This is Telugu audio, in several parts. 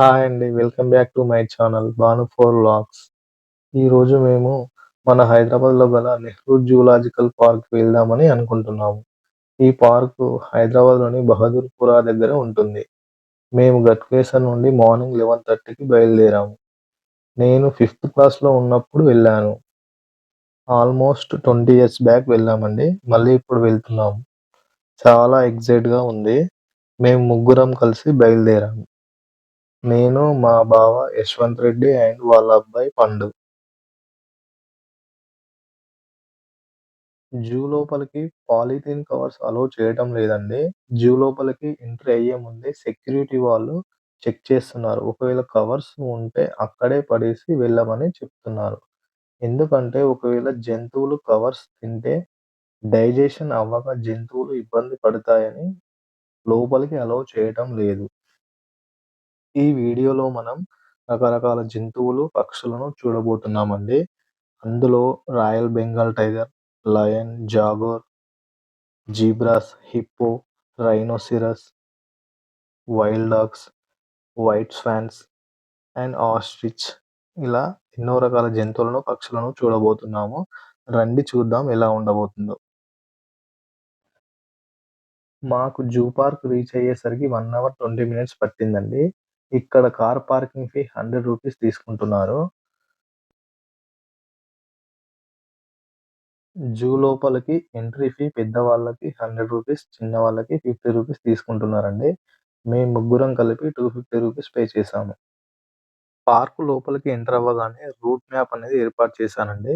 హాయ్ అండి. Welcome back to my channel 'భాను4 వ్లాగ్స్'. ఈరోజు మేము మన హైదరాబాద్‌లో గల నెహ్రూ జూలాజికల్ పార్క్ వెళ్దామని అనుకుంటున్నాము. ఈ పార్కు హైదరాబాద్‌లోని బహదూర్‌పురా దగ్గర ఉంటుంది. మేము గట్కేసర్ నుండి మార్నింగ్ 11:30కి బయలుదేరాము. నేను ఫిఫ్త్ క్లాస్‌లో ఉన్నప్పుడు వెళ్ళాను. ఆల్మోస్ట్ 20 ఇయర్స్ బ్యాక్ వెళ్ళామండి. మళ్ళీ ఇప్పుడు వెళ్తున్నాము. చాలా ఎక్సైట్‌గా ఉంది. మేము ముగ్గురం కలిసి బయలుదేరాము. నేను, మా బావ యశ్వంత్ రెడ్డి అండ్ వాళ్ళ అబ్బాయి పండు. జూ లోపలికి పాలిథీన్ కవర్స్ అలో చేయటం లేదండి. జూ లోపలికి ఎంట్రీ అయ్యే ముందే సెక్యూరిటీ వాళ్ళు చెక్ చేస్తున్నారు. ఒకవేళ కవర్స్ ఉంటే అక్కడే పడేసి వెళ్ళమని చెప్తున్నారు. ఎందుకంటే ఒకవేళ జంతువులు కవర్స్ తింటే డైజెషన్ అవ్వక జంతువులు ఇబ్బంది పడతాయని లోపలికి అలో చేయటం లేదు. ఈ వీడియోలో మనం రకరకాల జంతువులు, పక్షులను చూడబోతున్నామండి. అందులో royal Bengal tiger, lion, jogger, zebras, hippo, rhinoceros, wild dogs, white swans and ostrich ఇలా ఎన్నో రకాల జంతువులను, పక్షులను చూడబోతున్నాము. రండి చూద్దాం ఎలా ఉండబోతుందో. మాకు జూ పార్క్ రీచ్ అయ్యేసరికి 1 అవర్ 20 మినిట్స్ పట్టిందండి. ఇక్కడ కార్ పార్కింగ్ ఫీ రూ. 100 తీసుకుంటున్నారు. జూ లోపలికి ఎంట్రీ ఫీ పెద్దవాళ్ళకి రూ. 100, చిన్న వాళ్ళకి రూ. 50 తీసుకుంటున్నారండి. మేము ముగ్గురం కలిపి రూ. 250 పే చేశాము. పార్క్ లోపలికి ఎంటర్ అవ్వగానే రూట్ మ్యాప్ అనేది ఏర్పాటు చేశానండి.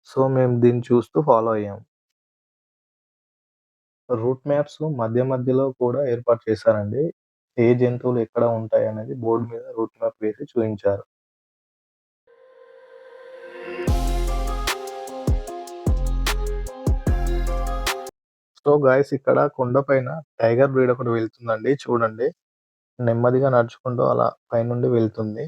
సో, మేము దీన్ని చూస్తూ ఫాలో అయ్యాం. రూట్ మ్యాప్స్ మధ్య మధ్యలో కూడా ఏర్పాటు చేశారండి. ఏ జంతువులు ఎక్కడ ఉంటాయనేది బోర్డ్ మీద రూట్ మ్యాప్ వేసి చూయించారు. సో, గాయ్స్ ఇక్కడ కొండపైన టైగర్ బ్రీడ్ ఒకటి వెళ్తుందండి చూడండి. నెమ్మదిగా నడుచుకుంటూ అలా పైనుండి వెళ్తుంది.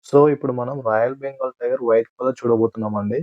సో, ఇప్పుడు మనం royal Bengal tiger white colour చూడబోతున్నామండి.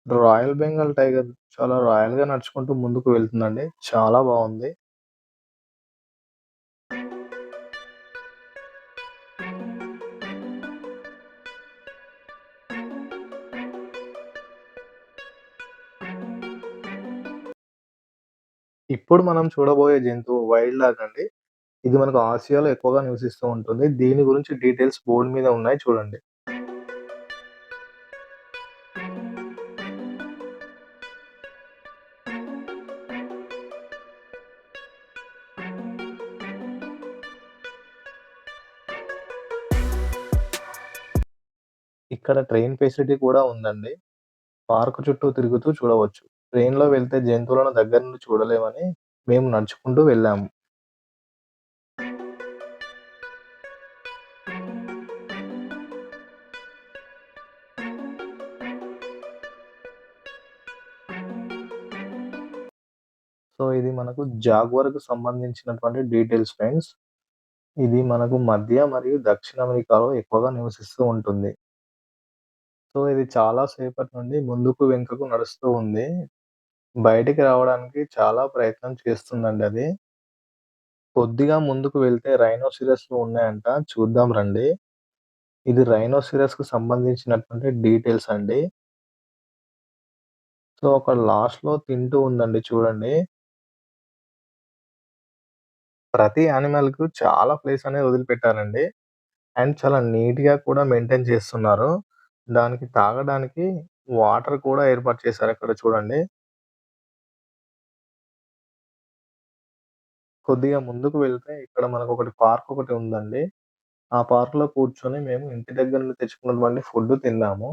రాయల్ బెంగాల్ టైగర్ చాలా రాయల్‌గా నడుచుకుంటూ ముందుకు వెళ్తుందండి. చాలా బావుంది. ఇప్పుడు మనం చూడబోయే జంతువు వైల్డ్ డాగ్ అండి. ఇది మనకు ఆసియాలో ఎక్కువగా నివసిస్తూ ఉంటుంది. దీని గురించి డీటెయిల్స్ బోర్డ్ మీద ఉన్నాయి చూడండి. ఇక్కడ ట్రైన్ ఫెసిలిటీ కూడా ఉందండి. పార్క్ చుట్టూ తిరుగుతూ చూడవచ్చు. ట్రైన్‌లో వెళ్తే జంతువులను దగ్గర నుండి చూడలేమని మేము నడుచుకుంటూ వెళ్ళాము. సో, ఇది మనకు జాగ్వర్‌కు సంబంధించినటువంటి డీటెయిల్స్ ఫ్రెండ్స్. ఇది మనకు మధ్య మరియు దక్షిణ అమెరికాలో ఎక్కువగా నివసిస్తూ ఉంటుంది. సో, ఇది చాలా సేపటి నుండి ముందుకు, వెనుకకు నడుస్తూ ఉంది. బయటికి రావడానికి చాలా ప్రయత్నం చేస్తుందండి అది. కొద్దిగా ముందుకు వెళ్తే రైనోసిరస్‌లు ఉన్నాయంట. చూద్దాం రండి. ఇది రైనోసిరస్‌కి సంబంధించినటువంటి డీటెయిల్స్ అండి. సో, అక్కడ లాస్ట్‌లో తింటూ ఉందండి చూడండి. ప్రతి యానిమల్‌కు చాలా ప్లేస్ అనేది వదిలిపెట్టారండి. అండ్ చాలా నీట్‌గా కూడా మెయింటైన్ చేస్తున్నారు. దానికి తాగడానికి వాటర్ కూడా ఏర్పాటు చేశారు అక్కడ చూడండి. కొద్దిగా ముందుకు వెళ్తే ఇక్కడ మనకొకటి పార్క్ ఒకటి ఉందండి. ఆ పార్క్‌లో కూర్చొని మేము ఇంటి దగ్గర నుండి తెచ్చుకున్నటువంటి ఫుడ్ తిన్నాము.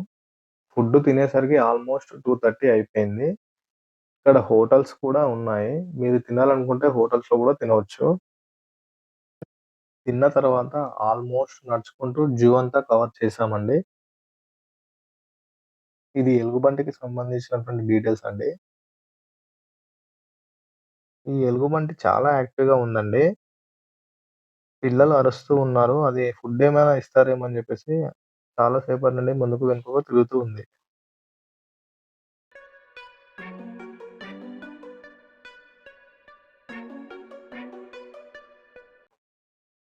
ఫుడ్ తినేసరికి ఆల్‌మోస్ట్ 2:30 అయిపోయింది. ఇక్కడ హోటల్స్ కూడా ఉన్నాయి. మీరు తినాలనుకుంటే హోటల్స్‌లో గూడా తినవచ్చు. తిన్న తర్వాత ఆల్‌మోస్ట్ నడుచుకుంటూ జూ అంతా కవర్ చేశామండి. ఇది ఎలుగుబంటికి సంబంధించినటువంటి డీటెయిల్స్ అండి. ఈ ఎలుగుబంటి చాలా యాక్టివ్‌గా ఉందండి. పిల్లలు అరుస్తూ ఉన్నారు. అది ఫుడ్ ఏమైనా ఇస్తారేమో అని జెప్పేసి చాలా సేపటి నుండి ముందుకు వెనుకకు తిరుగుతూ ఉంది.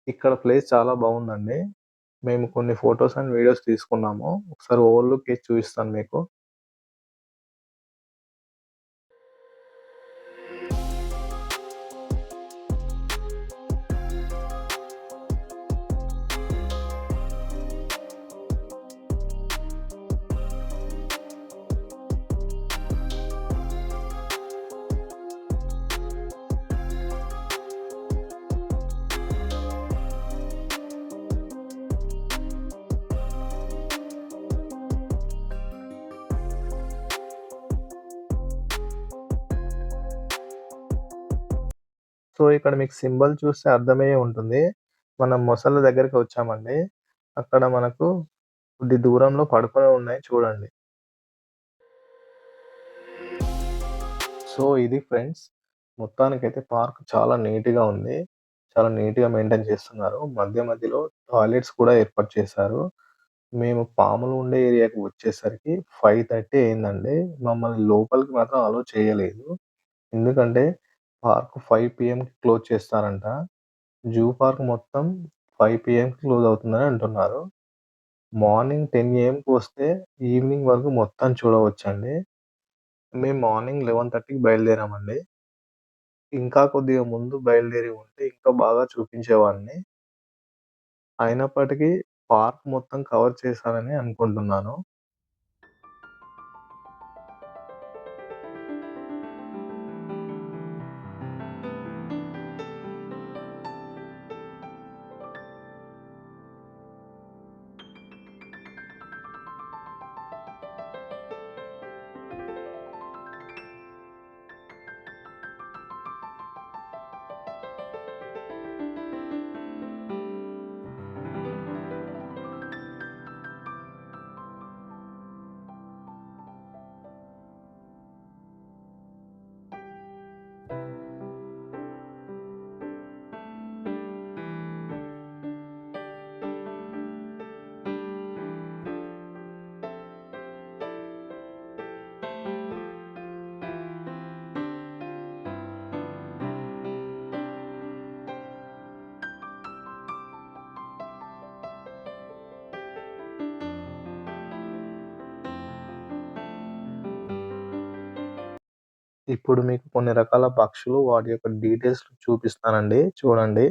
ఇక్కడ ప్లేస్ చాలా బావుందండి. మేము కొన్ని ఫోటోస్ అండ్ వీడియోస్ తీసుకున్నాము. ఒకసారి ఓవర్ లుక్ ఇచ్చి చూపిస్తాను మీకు. సో, ఇక్కడ మీకు సింబల్ చూస్తే అర్థమయ్యే ఉంటుంది. మనం మొసళ్ళ దగ్గరికి వచ్చామండి. అక్కడ మనకు కొద్ది దూరంలో పడుకొని ఉన్నాయి చూడండి. సో, ఇది ఫ్రెండ్స్. మొత్తానికైతే పార్క్ చాలా నీట్‌గా ఉంది. చాలా నీట్‌గా మెయింటైన్ చేస్తున్నారు. మధ్య మధ్యలో టాయిలెట్స్ కూడా ఏర్పాటు చేశారు. మేము పాములు ఉండే ఏరియాకి వచ్చేసరికి 5:30 అయిందండి. మమ్మల్ని లోపలికి మాత్రం అలో చేయలేదు. ఎందుకంటే పార్క్ 5 పీఎంకి క్లోజ్ చేస్తారంట. జూ పార్క్ మొత్తం 5 పీఎంకి క్లోజ్ అవుతుందని అంటున్నారు. మార్నింగ్ 10 ఏఎంకి వస్తే ఈవినింగ్ వరకు మొత్తం చూడవచ్చండి. మేము మార్నింగ్ 11:30కి బయలుదేరామండి. ఇంకా కొద్దిగా ముందు బయలుదేరి ఉంటే ఇంకా బాగా చూపించేవాడిని. అయినప్పటికీ పార్క్ మొత్తం కవర్ చేశానని అనుకుంటున్నాను. ఇప్పుడు మీకు కొన్ని రకాల పక్షులు వాటి యొక్క డీటెయిల్స్ చూపిస్తానండి చూడండి.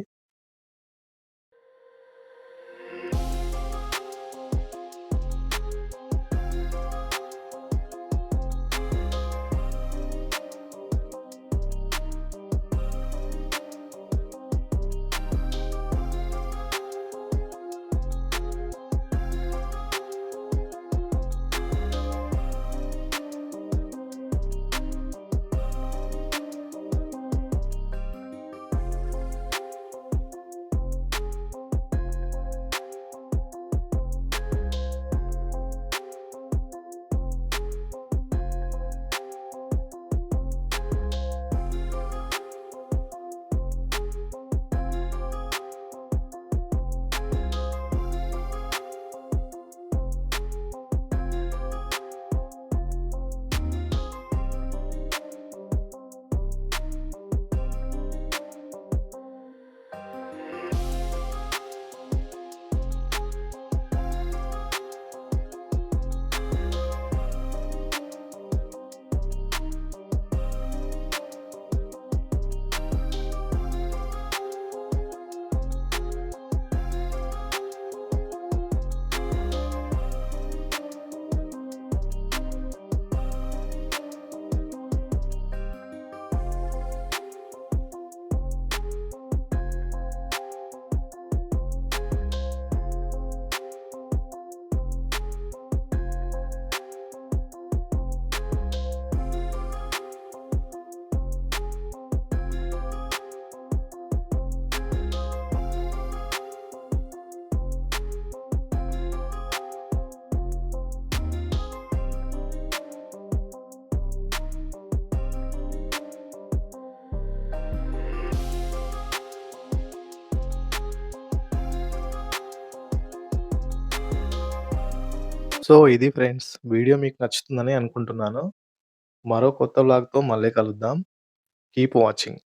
సో, ఇది ఫ్రెండ్స్ వీడియో మీకు నచ్చుతుందని అనుకుంటున్నాను. మరో కొత్త వ్లాగ్‌తో మళ్ళీ కలుద్దాం. Keep watching.